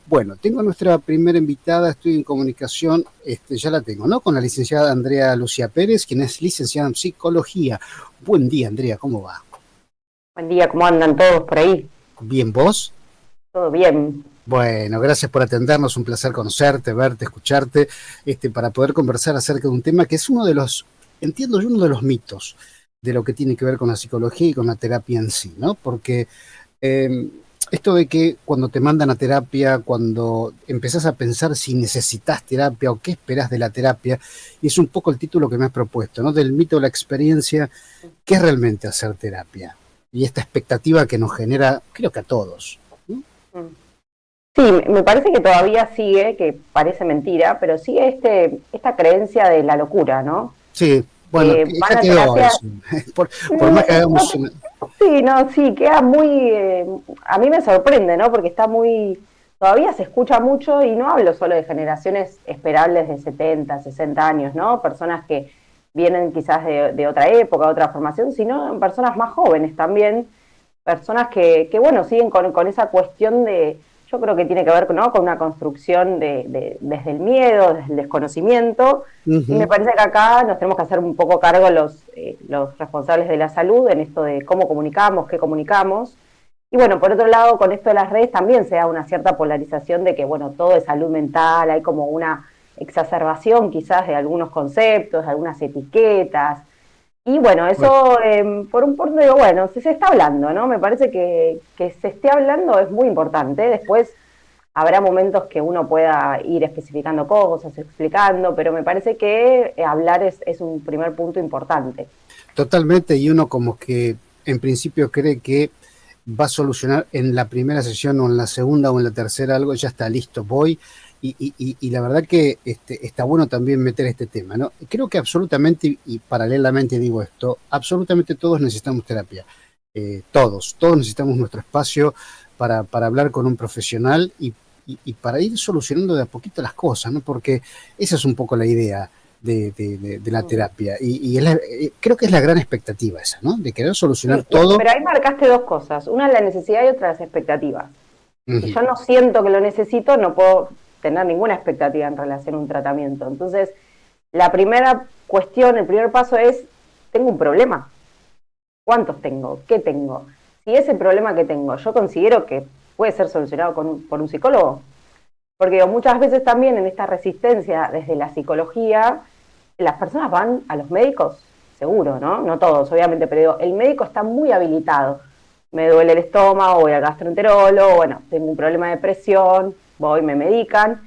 Bueno, tengo a nuestra primera invitada, estoy en comunicación, ya la tengo, ¿no? Con la licenciada Andrea Lucía Pérez, quien es licenciada en psicología. Buen día, Andrea, ¿cómo va? Buen día, ¿cómo andan todos por ahí? ¿Bien vos? ¿Todo bien? Bueno, gracias por atendernos, un placer conocerte, verte, escucharte, para poder conversar acerca de un tema que es uno de los, entiendo yo, uno de los mitos de lo que tiene que ver con la psicología y con la terapia en sí, ¿no? Porque eh, esto de que cuando te mandan a terapia, cuando empezás a pensar si necesitas terapia o qué esperás de la terapia, y es un poco el título que me has propuesto, ¿no? Del mito de la experiencia, ¿qué es realmente hacer terapia? Y esta expectativa que nos genera, creo que a todos, ¿no? Mm. Sí, me parece que todavía sigue, que parece mentira, pero sigue esta creencia de la locura, ¿no? Sí, bueno, Van ya a quedó terapia. eso. Por más que hagamos Sí, no, sí, queda muy. A mí me sorprende, ¿no? Porque está muy. Todavía se escucha mucho, y no hablo solo de generaciones esperables de 70, 60 años, ¿no? Personas que vienen quizás de otra época, otra formación, sino personas más jóvenes también, personas que bueno, siguen con esa cuestión de, yo creo que tiene que ver, ¿no?, con una construcción desde el miedo, desde el desconocimiento, y me Ujú. parece que acá nos tenemos que hacer un poco cargo los responsables de la salud en esto de cómo comunicamos, qué comunicamos. Y bueno, por otro lado, con esto de las redes también se da una cierta polarización de que, bueno, todo es salud mental, hay como una exacerbación quizás de algunos conceptos, de algunas etiquetas, y bueno, Bueno, eso por un punto digo, bueno, se está hablando, ¿no? Me parece que se esté hablando es muy importante. Después habrá momentos que uno pueda ir especificando cosas, explicando, pero me parece que hablar es un primer punto importante. totalmente, y uno como que en principio cree que va a solucionar en la primera sesión o en la segunda o en la tercera algo, ya está listo, voy. Y la verdad que está bueno también meter este tema, ¿no? Creo que absolutamente, y paralelamente digo esto, absolutamente todos necesitamos terapia. Todos necesitamos nuestro espacio para hablar con un profesional y para ir solucionando de a poquito las cosas, ¿no? Porque esa es un poco la idea de la terapia. Creo que es la gran expectativa esa, ¿no? De querer solucionar Sí, todo. pero ahí marcaste dos cosas. Una es la necesidad y otra las expectativas. Si Ujú. yo no siento que lo necesito, no puedo tener ninguna expectativa en relación a un tratamiento. Entonces, la primera cuestión, el primer paso es, tengo un problema. ¿Cuántos tengo? ¿Qué tengo? Si ese problema que tengo yo considero que puede ser solucionado por un psicólogo, porque digo, muchas veces también en esta resistencia desde la psicología, las personas van a los médicos, seguro, ¿no? No todos, obviamente, pero digo, el médico está muy habilitado. Me duele el estómago, voy al gastroenterólogo, bueno, tengo un problema de presión, voy, me medican,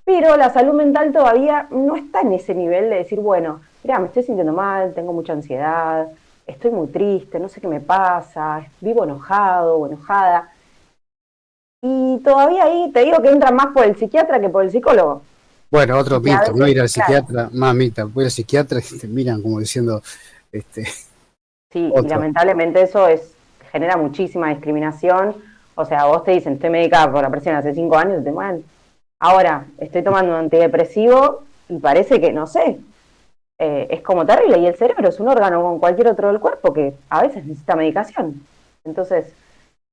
pero la salud mental todavía no está en ese nivel de decir, bueno, mira, me estoy sintiendo mal, tengo mucha ansiedad, estoy muy triste, no sé qué me pasa, vivo enojado o enojada. Y todavía ahí te digo que entra más por el psiquiatra que por el psicólogo. Bueno, Y otro que a mito, ¿no? veces, Ir al claro, psiquiatra, mamita, voy al psiquiatra y te miran como diciendo, este, sí, y otro. lamentablemente eso genera muchísima discriminación. O sea, vos te dicen, estoy medicada por la presión hace 5 años, y te mueven. Ahora, estoy tomando un antidepresivo y parece que, no sé, es como terrible. Y el cerebro es un órgano como cualquier otro del cuerpo que a veces necesita medicación. Entonces,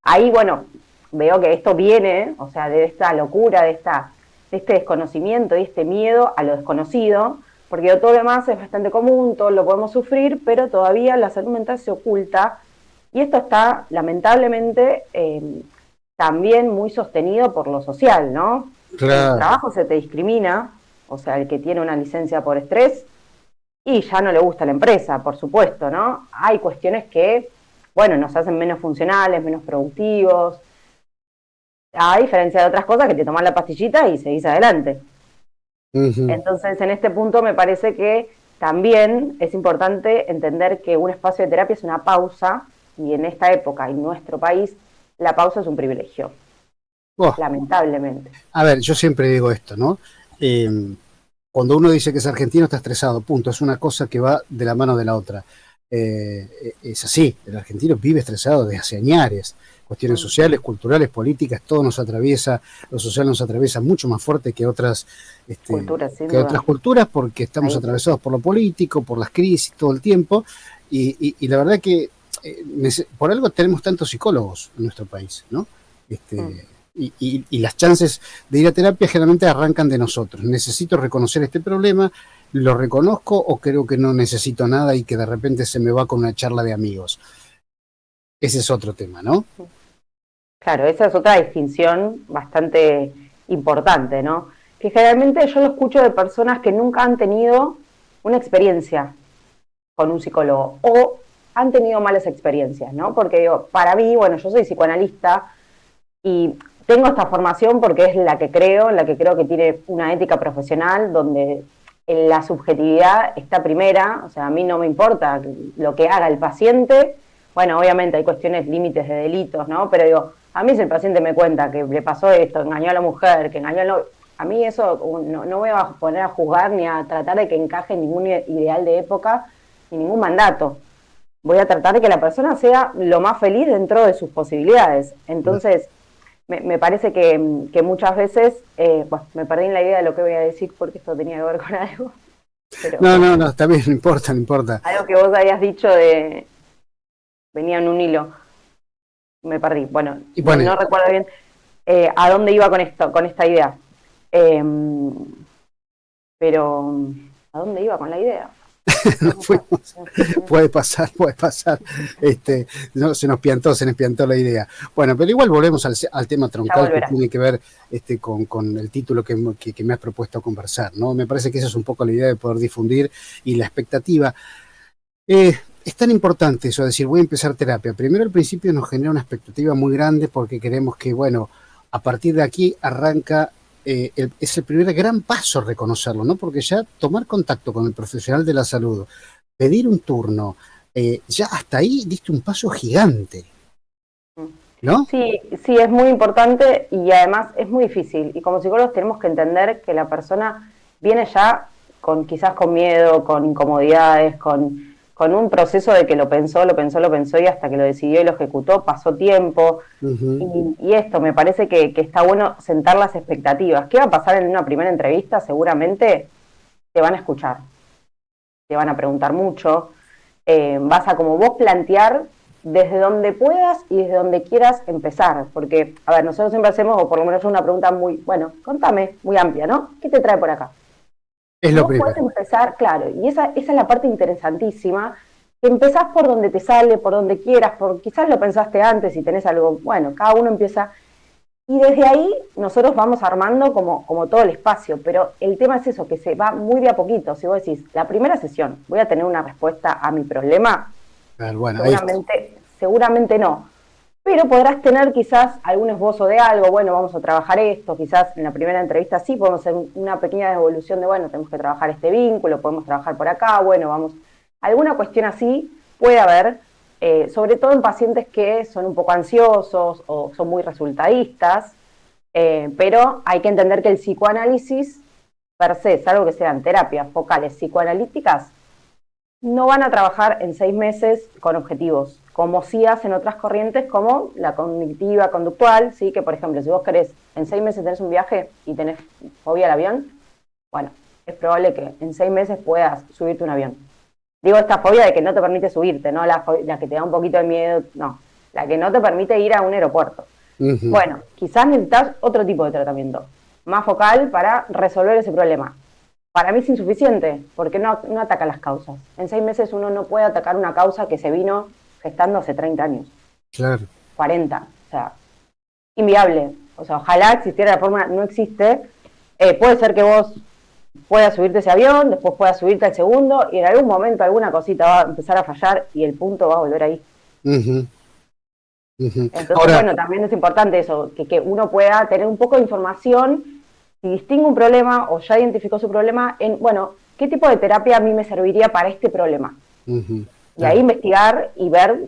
ahí, bueno, veo que esto viene, o sea, de esta locura, de este desconocimiento y este miedo a lo desconocido, porque todo lo demás es bastante común, todo lo podemos sufrir, pero todavía la salud mental se oculta, y esto está lamentablemente también muy sostenido por lo social, ¿no? En el Claro. trabajo se te discrimina, o sea, el que tiene una licencia por estrés y ya no le gusta la empresa, por supuesto, ¿no? Hay cuestiones que, bueno, nos hacen menos funcionales, menos productivos, a diferencia de otras cosas que te tomas la pastillita y seguís adelante. Ujú. Entonces, en este punto me parece que también es importante entender que un espacio de terapia es una pausa, y en esta época, en nuestro país, la pausa es un privilegio, Oh, lamentablemente. a ver, yo siempre digo esto, ¿no? Eh, Cuando uno dice que es argentino está estresado, punto. Es una cosa que va de la mano de la otra. Es así, el argentino vive estresado desde hace años. Cuestiones Mm. sociales, culturales, políticas, todo nos atraviesa, lo social nos atraviesa mucho más fuerte Cultura, sin que otras duda. culturas, porque estamos Ahí. atravesados por lo político, por las crisis todo el tiempo, y la verdad que por algo tenemos tantos psicólogos en nuestro país, ¿no? Mm. Y las chances de ir a terapia generalmente arrancan de nosotros. Necesito reconocer este problema, lo reconozco o creo que no necesito nada y que de repente se me va con una charla de amigos. Ese es otro tema, ¿no? Claro, esa es otra distinción bastante importante, ¿no? Que generalmente yo lo escucho de personas que nunca han tenido una experiencia con un psicólogo o han tenido malas experiencias, ¿no? Porque digo, para mí, bueno, yo soy psicoanalista y tengo esta formación porque es la que creo, que tiene una ética profesional donde la subjetividad está primera, o sea, a mí no me importa lo que haga el paciente, bueno, obviamente hay cuestiones límites de delitos, ¿no? Pero digo, a mí si el paciente me cuenta que le pasó esto, engañó a la mujer, que engañó a la... A mí eso no voy a poner a juzgar ni a tratar de que encaje en ningún ideal de época ni ningún mandato. Voy a tratar de que la persona sea lo más feliz dentro de sus posibilidades. Entonces, me parece que muchas veces, bueno, me perdí en la idea de lo que voy a decir porque esto tenía que ver con algo. Pero, No, está bien, no importa, no importa. algo que vos habías dicho de... venía en un hilo. Me perdí. Bueno, no recuerdo bien a dónde iba con esto, con esta idea. Pero, ¿a dónde iba con la idea? Puede pasar. No, se nos piantó la idea. Bueno, pero igual volvemos al tema troncal que tiene que ver con el título que me has propuesto conversar, ¿no? Me parece que esa es un poco la idea de poder difundir y la expectativa. Es tan importante eso, decir, voy a empezar terapia. Primero, al principio nos genera una expectativa muy grande porque queremos que, bueno, a partir de aquí arranca, es el primer gran paso reconocerlo, ¿no? Porque ya tomar contacto con el profesional de la salud, pedir un turno, ya hasta ahí diste un paso gigante, ¿no? Sí, es muy importante y además es muy difícil. Y como psicólogos tenemos que entender que la persona viene ya quizás con miedo, con incomodidades, con un proceso de que lo pensó y hasta que lo decidió y lo ejecutó pasó tiempo. Y esto me parece que está bueno sentar las expectativas. ¿Qué va a pasar en una primera entrevista? Seguramente te van a escuchar, te van a preguntar mucho, vas a como vos plantear desde donde puedas y desde donde quieras empezar, porque, a ver, nosotros siempre hacemos, o por lo menos una pregunta muy, bueno, contame, muy amplia, ¿no? ¿Qué te trae por acá? Es lo primero. Puedes empezar, claro, y esa es la parte interesantísima, que empezás por donde te sale, por donde quieras, quizás lo pensaste antes y tenés algo, bueno, cada uno empieza, y desde ahí nosotros vamos armando como todo el espacio, pero el tema es eso, que se va muy de a poquito. Si vos decís, la primera sesión, ¿voy a tener una respuesta a mi problema? Bueno, seguramente no. Pero podrás tener quizás algún esbozo de algo, bueno, vamos a trabajar esto, quizás en la primera entrevista sí podemos hacer una pequeña devolución de, bueno, tenemos que trabajar este vínculo, podemos trabajar por acá, bueno, vamos, alguna cuestión así puede haber, sobre todo en pacientes que son un poco ansiosos o son muy resultadistas, pero hay que entender que el psicoanálisis per se, salvo que sean terapias focales psicoanalíticas, no van a trabajar en 6 meses con objetivos, como sí hacen otras corrientes como la cognitiva conductual, ¿sí? Que por ejemplo, si vos querés en 6 meses tenés un viaje y tenés fobia al avión, bueno, es probable que en 6 meses puedas subirte a un avión. Digo esta fobia de que no te permite subirte, no la que te da un poquito de miedo, no, la que no te permite ir a un aeropuerto. Bueno, quizás necesitas otro tipo de tratamiento, más focal para resolver ese problema. Para mí es insuficiente, porque no ataca las causas. En 6 meses uno no puede atacar una causa que se vino gestando hace 30 años. Claro. 40, o sea, inviable. O sea, ojalá existiera la forma, no existe. Puede ser que vos puedas subirte ese avión, después puedas subirte al segundo, y en algún momento alguna cosita va a empezar a fallar y el punto va a volver ahí. Entonces, ahora, bueno, también es importante eso, que uno pueda tener un poco de información, si distingue un problema o ya identificó su problema, en, bueno, ¿qué tipo de terapia a mí me serviría para este problema? Y ahí investigar y ver,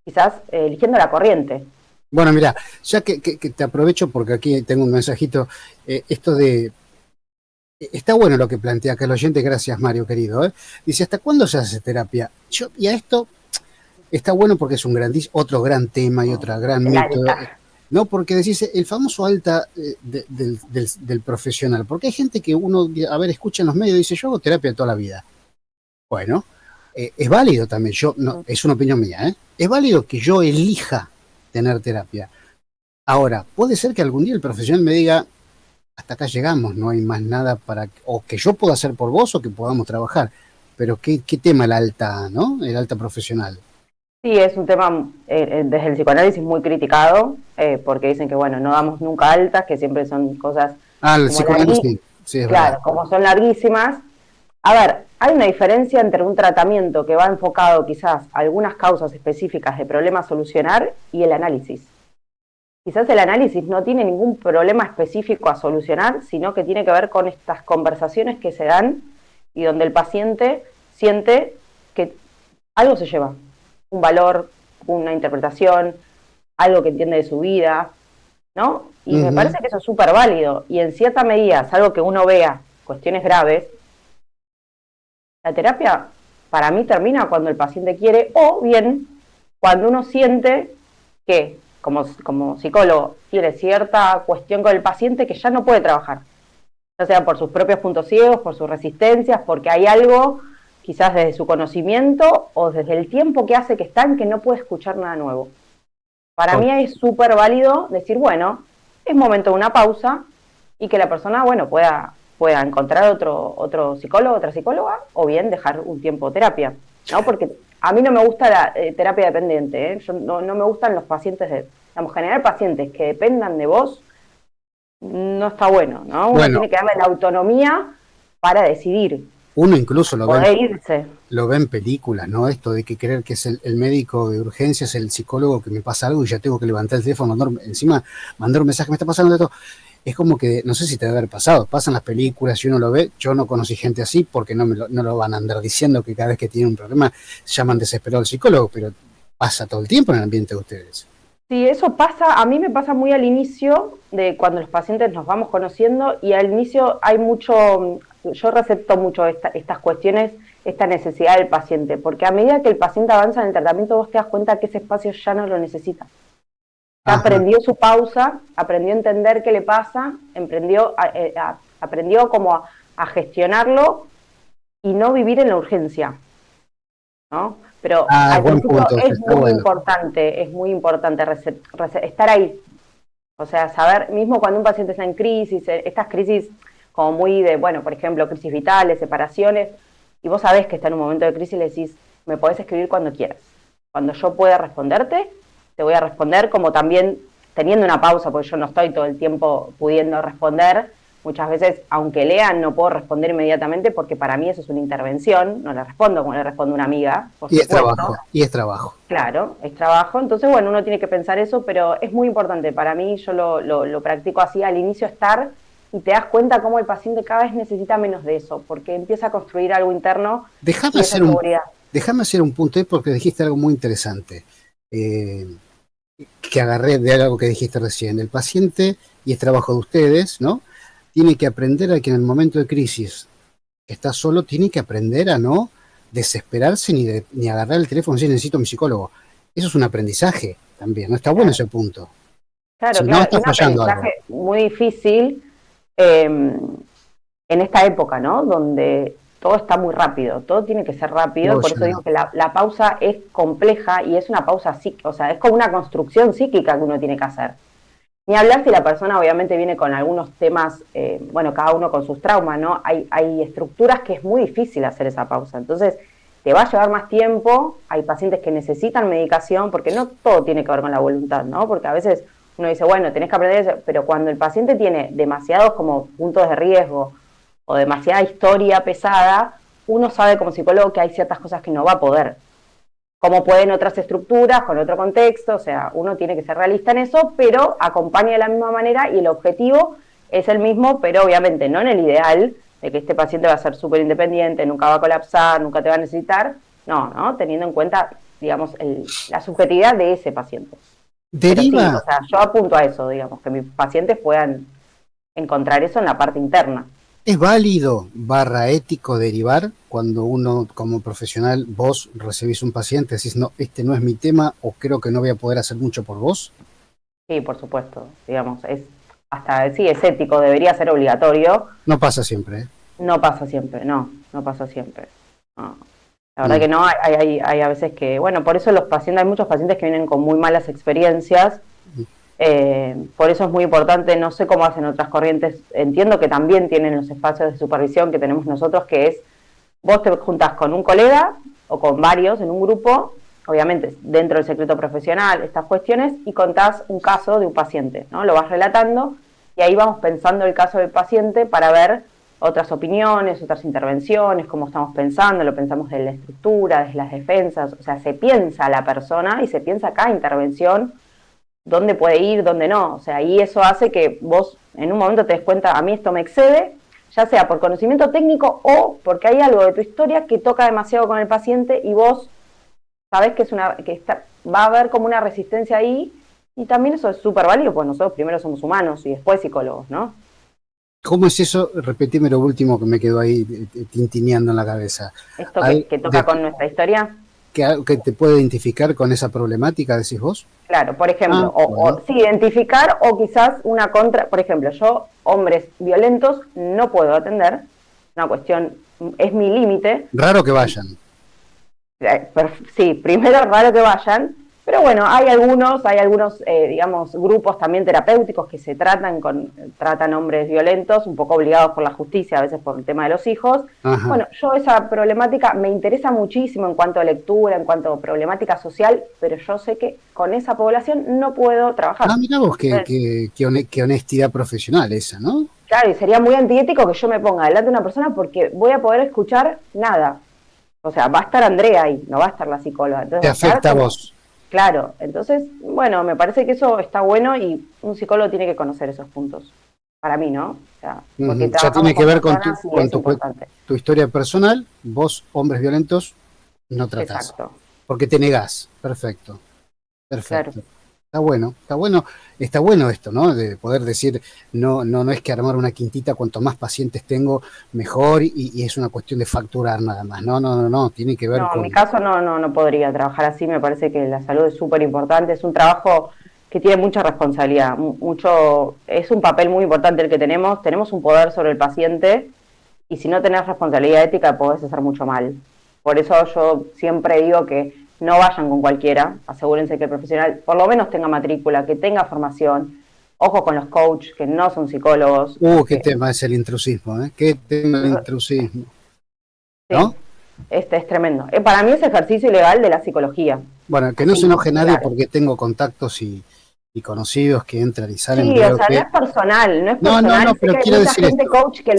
quizás eligiendo la corriente. Bueno, mira, ya que te aprovecho porque aquí tengo un mensajito, esto de... Está bueno lo que plantea acá el oyente, gracias Mario, querido. Dice, ¿hasta cuándo se hace terapia? Y a esto está bueno porque es un otro gran tema y otra gran mito. ¿No? Porque decís, el famoso alta del profesional. Porque hay gente que uno, escucha en los medios y dice, yo hago terapia toda la vida. Bueno, es válido también, es una opinión mía, es válido que yo elija tener terapia. Ahora, puede ser que algún día el profesional me diga, hasta acá llegamos, no hay más nada o que yo pueda hacer por vos o que podamos trabajar. Pero qué tema el alta, ¿no? El alta profesional. Sí, es un tema desde el psicoanálisis muy criticado, porque dicen que, bueno, no damos nunca altas, que siempre son cosas Ah, el como psicoanálisis, larguísimas, sí, sí, es verdad. claro, como son larguísimas. A ver, hay una diferencia entre un tratamiento que va enfocado quizás a algunas causas específicas de problemas a solucionar y el análisis. Quizás el análisis no tiene ningún problema específico a solucionar, sino que tiene que ver con estas conversaciones que se dan y donde el paciente siente que algo se lleva, un valor, una interpretación, algo que entiende de su vida, ¿no? Y me Ujú. parece que eso es súper válido. Y en cierta medida, salvo que uno vea cuestiones graves, la terapia para mí termina cuando el paciente quiere o bien cuando uno siente que como psicólogo tiene cierta cuestión con el paciente que ya no puede trabajar, ya sea por sus propios puntos ciegos, por sus resistencias, porque hay algo quizás desde su conocimiento o desde el tiempo que hace que está en que no puede escuchar nada nuevo. Para O- mí es súper válido decir, bueno, es momento de una pausa y que la persona, bueno, pueda encontrar otro psicólogo, otra psicóloga, o bien dejar un tiempo de terapia, ¿no? Porque a mí no me gusta la terapia dependiente, ¿eh? Yo no me gustan los pacientes digamos, generar pacientes que dependan de vos no está bueno, ¿no? Uno bueno, tiene que darle la autonomía para decidir, uno incluso poder irse. lo ve en películas, ¿no? Esto de que creer que es el médico de urgencias, el psicólogo que me pasa algo y ya tengo que levantar el teléfono, encima mandar un mensaje, me está pasando esto. Es como que, no sé si te debe haber pasado, pasan las películas y uno lo ve, yo no conocí gente así porque no lo van a andar diciendo que cada vez que tienen un problema llaman desesperado al psicólogo, pero pasa todo el tiempo en el ambiente de ustedes. Sí, eso pasa, a mí me pasa muy al inicio de cuando los pacientes nos vamos conociendo y al inicio hay mucho, yo recepto mucho estas cuestiones, esta necesidad del paciente, porque a medida que el paciente avanza en el tratamiento vos te das cuenta que ese espacio ya no lo necesita. Ya Ajá. aprendió su pausa, aprendió a entender qué le pasa, aprendió como a gestionarlo y no vivir en la urgencia, ¿no? Pero Ah, al buen principio punto, eso está bueno. es muy importante estar ahí. O sea, saber, mismo cuando un paciente está en crisis, estas crisis como muy de, bueno, por ejemplo, crisis vitales, separaciones, y vos sabés que está en un momento de crisis y le decís, me podés escribir cuando quieras. Cuando yo pueda responderte, te voy a responder como también teniendo una pausa, porque yo no estoy todo el tiempo pudiendo responder. Muchas veces, aunque lean, no puedo responder inmediatamente porque para mí eso es una intervención, no le respondo como le responde una amiga, por Y es supuesto. trabajo, y es trabajo. Claro, es trabajo. Entonces, bueno, uno tiene que pensar eso, pero es muy importante. Para mí, yo lo practico así al inicio estar y te das cuenta cómo el paciente cada vez necesita menos de eso, porque empieza a construir algo interno Déjame y esa hacer seguridad. déjame hacer un punto ahí porque dijiste algo muy interesante. Eh, que agarré de algo que dijiste recién. El paciente, y es trabajo de ustedes, ¿no? Tiene que aprender a que en el momento de crisis está solo, tiene que aprender a no desesperarse ni agarrar el teléfono y decir necesito a mi psicólogo. Eso es un aprendizaje también, ¿no? Está bueno Claro, ese punto. claro, Si no, claro. Y está un fallando algo. aprendizaje muy difícil en esta época, ¿no? Donde todo está muy rápido, todo tiene que ser rápido, Todo por eso ya. digo que la pausa es compleja y es una pausa psíquica, o sea, es como una construcción psíquica que uno tiene que hacer. Ni hablar si la persona obviamente viene con algunos temas, bueno, cada uno con sus traumas, ¿no? Hay estructuras que es muy difícil hacer esa pausa. Entonces, te va a llevar más tiempo, hay pacientes que necesitan medicación, porque no todo tiene que ver con la voluntad, ¿no? Porque a veces uno dice, bueno, tenés que aprender eso, pero cuando el paciente tiene demasiados como puntos de riesgo o demasiada historia pesada, uno sabe como psicólogo que hay ciertas cosas que no va a poder como pueden otras estructuras, con otro contexto, o sea, uno tiene que ser realista en eso, pero acompaña de la misma manera y el objetivo es el mismo, pero obviamente no en el ideal de que este paciente va a ser súper independiente, nunca va a colapsar, nunca te va a necesitar, no, teniendo en cuenta, digamos, la subjetividad de ese paciente. Pero sí, Deriva, o sea, yo apunto a eso, digamos, que mis pacientes puedan encontrar eso en la parte interna. es válido barra ético derivar cuando uno como profesional, vos recibís un paciente, decís, no, este no es mi tema o creo que no voy a poder hacer mucho por vos. Sí, por supuesto, digamos, sí, es ético, debería ser obligatorio. No pasa siempre, ¿eh? No pasa siempre, no pasa siempre. No. La verdad Mm. que no, hay a veces que, bueno, por eso hay muchos pacientes que vienen con muy malas experiencias, Por eso es muy importante, no sé cómo hacen otras corrientes, entiendo que también tienen los espacios de supervisión que tenemos nosotros, que es, vos te juntás con un colega o con varios en un grupo, obviamente dentro del secreto profesional, estas cuestiones, y contás un caso de un paciente, ¿no? Lo vas relatando y ahí vamos pensando el caso del paciente para ver otras opiniones, otras intervenciones, cómo estamos pensando, lo pensamos desde la estructura, desde las defensas, o sea, se piensa a la persona y se piensa cada intervención, dónde puede ir, dónde no, o sea, y eso hace que vos en un momento te des cuenta, a mí esto me excede, ya sea por conocimiento técnico o porque hay algo de tu historia que toca demasiado con el paciente y vos sabés que va a haber como una resistencia ahí, y también eso es súper válido, pues nosotros primero somos humanos y después psicólogos, ¿no? ¿Cómo es eso? Repetime lo último que me quedó ahí tintineando en la cabeza. Esto que toca con nuestra historia. ¿Que te puede identificar con esa problemática, decís vos? Claro, por ejemplo, Bueno. sí, identificar o quizás una contra, por ejemplo, yo, hombres violentos, no puedo atender, una cuestión, es mi límite. Raro que vayan. Sí, primero es raro que vayan, pero bueno, hay algunos, digamos, grupos también terapéuticos que se tratan hombres violentos, un poco obligados por la justicia, a veces por el tema de los hijos. Ajá. Bueno, yo esa problemática me interesa muchísimo en cuanto a lectura, en cuanto a problemática social, pero yo sé que con esa población no puedo trabajar. Mirá vos, qué honestidad profesional esa, ¿no? Claro, y sería muy antiético que yo me ponga delante de una persona porque voy a poder escuchar nada. O sea, va a estar Andrea ahí, no va a estar la psicóloga. Entonces, Te afecta a vos. Claro, entonces, bueno, me parece que eso está bueno y un psicólogo tiene que conocer esos puntos. Para mí, ¿no? O sea, porque ya tiene que ver con tu historia personal. Vos, hombres violentos, no tratás. Exacto. Porque te negás. Perfecto. Claro. Está bueno esto, ¿no? De poder decir, no es que armar una quintita, cuanto más pacientes tengo, mejor, y es una cuestión de facturar nada más. No, tiene que ver con... En mi caso no podría trabajar así, me parece que la salud es súper importante, es un trabajo que tiene mucha responsabilidad, es un papel muy importante el que tenemos un poder sobre el paciente, y si no tenés responsabilidad ética podés hacer mucho mal. Por eso yo siempre digo que no vayan con cualquiera, asegúrense que el profesional por lo menos tenga matrícula, que tenga formación, ojo con los coaches que no son psicólogos. Qué tema es el intrusismo, ¿eh? Qué tema el intrusismo. ¿No? Sí, es tremendo. Para mí es ejercicio ilegal de la psicología. Bueno, que no se enoje nadie porque tengo contactos y conocidos que entran y salen. Sí, o sea, no es personal, no es personal. No, pero quiero decir gente coach que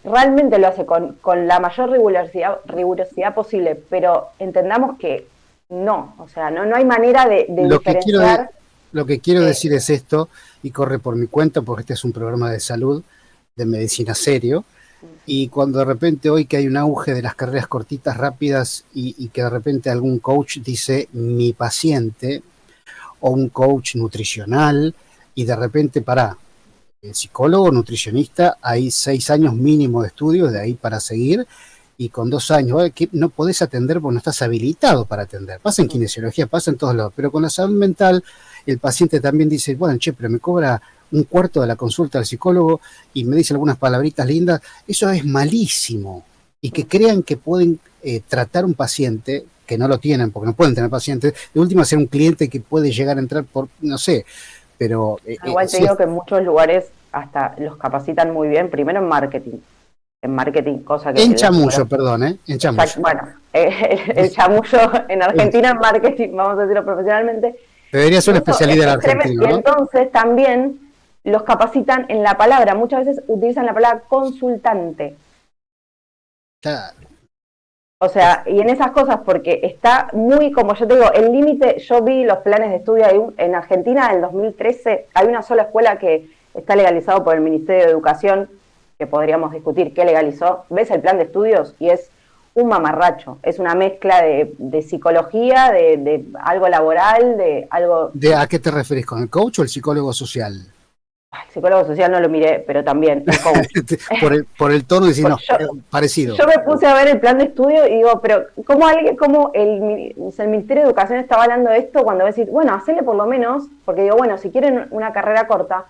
realmente lo hace con la mayor rigurosidad posible, pero entendamos que no, o sea, no hay manera de diferenciar. Lo que quiero decir es esto, y corre por mi cuenta, porque este es un programa de salud, de medicina serio, y cuando de repente hoy que hay un auge de las carreras cortitas, rápidas, y que de repente algún coach dice mi paciente, o un coach nutricional, y de repente el psicólogo, nutricionista, hay 6 años mínimo de estudios, de ahí para seguir, y con 2 años, que no podés atender porque no estás habilitado para atender. Pasa en kinesiología, pasa en todos lados, pero con la salud mental, el paciente también dice, bueno, pero me cobra un cuarto de la consulta al psicólogo y me dice algunas palabritas lindas. Eso es malísimo. Y que crean que pueden tratar un paciente, que no lo tienen, porque no pueden tener pacientes, de última ser un cliente que puede llegar a entrar por, no sé, pero... Igual te digo que en muchos lugares hasta los capacitan muy bien, primero en marketing, cosa que... En chamullo, perdón, en chamullo. Bueno, el chamullo en Argentina en marketing, vamos a decirlo profesionalmente. Debería ser una especialidad en Argentina, ¿no? Y entonces también los capacitan en la palabra, muchas veces utilizan la palabra consultante. Claro. O sea, y en esas cosas, porque está muy, como yo te digo, el límite, yo vi los planes de estudio en Argentina del 2013, hay una sola escuela que está legalizado por el Ministerio de Educación, que podríamos discutir qué legalizó, ves el plan de estudios y es un mamarracho, es una mezcla de psicología, de algo laboral, de algo... ¿A qué te referís? ¿Con el coach o el psicólogo social? El psicólogo social no lo miré, pero también el coach. por el tono diciendo parecido. Yo me puse a ver el plan de estudio y digo, pero ¿cómo el Ministerio de Educación estaba hablando de esto cuando decís, bueno, hacele por lo menos, porque digo, bueno, si quieren una carrera corta,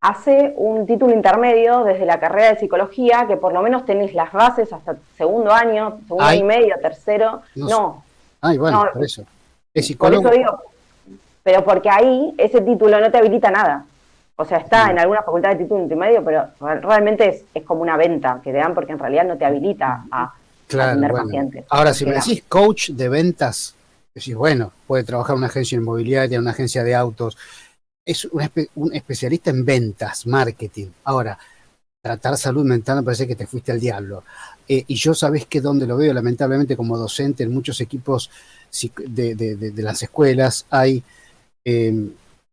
hace un título intermedio desde la carrera de psicología, que por lo menos tenés las bases hasta segundo año y medio, tercero. Bueno, por eso. ¿Es psicólogo? Por eso digo, pero porque ahí ese título no te habilita nada. O sea, está en Mm. alguna facultad de título intermedio, pero realmente es como una venta que te dan porque en realidad no te habilita a Claro, atender bueno. pacientes. Ahora, si Porque me la, decís coach de ventas, decís, bueno, puede trabajar en una agencia inmobiliaria, en una agencia de autos, es un especialista en ventas, marketing. Ahora, tratar salud mental me parece que te fuiste al diablo. Y yo sabés que donde lo veo, lamentablemente como docente en muchos equipos de las escuelas, hay eh,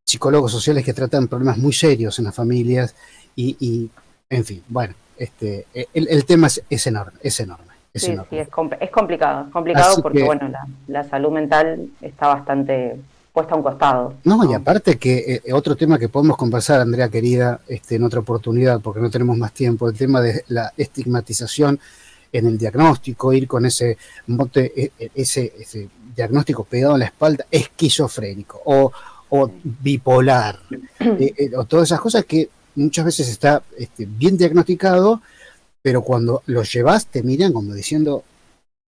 psicólogos sociales que tratan problemas muy serios en las familias en fin, bueno, el tema es enorme, es enorme, es sí, sí, enorme. es complicado Así porque, que, bueno, la salud mental está bastante puesta a un costado, no, y ¿no? aparte que otro tema que podemos conversar, Andrea querida, en otra oportunidad, porque no tenemos más tiempo, el tema de la estigmatización en el diagnóstico, ir con ese monte, ese diagnóstico pegado en la espalda, esquizofrénico o bipolar, o todas esas cosas que muchas veces está bien diagnosticado, pero cuando lo llevas te miran como diciendo,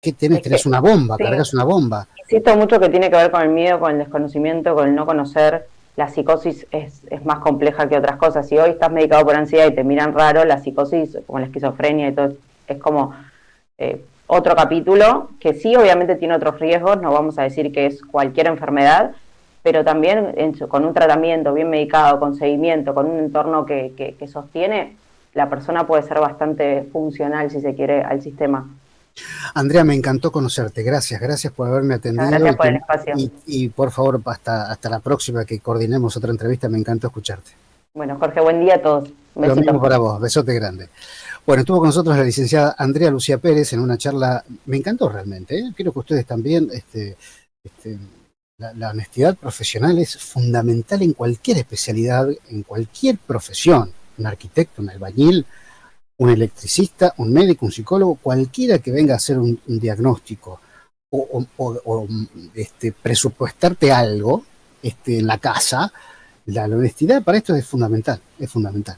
¿qué tenés? Es Tenés que, una bomba, sí, cargas una bomba. insisto mucho que tiene que ver con el miedo, con el desconocimiento, con el no conocer. La psicosis es más compleja que otras cosas. Si hoy estás medicado por ansiedad y te miran raro, la psicosis, como la esquizofrenia y todo, es como otro capítulo que sí, obviamente tiene otros riesgos. No vamos a decir que es cualquier enfermedad, pero también con un tratamiento bien medicado, con seguimiento, con un entorno que sostiene, la persona puede ser bastante funcional, si se quiere, al sistema. Andrea, me encantó conocerte. Gracias, gracias por haberme Muchas atendido gracias por el espacio. y por favor, hasta la próxima que coordinemos otra entrevista. Me encantó escucharte. Bueno, Jorge, buen día a todos. Un Lo mismo besito. para vos. Besote grande. Bueno, estuvo con nosotros la licenciada Andrea Lucía Pérez en una charla. Me encantó realmente. Creo que ustedes también. La honestidad profesional es fundamental en cualquier especialidad, en cualquier profesión. Un arquitecto, un albañil, un electricista, un médico, un psicólogo, cualquiera que venga a hacer un diagnóstico o presupuestarte algo en la casa, la honestidad para esto es fundamental, es fundamental.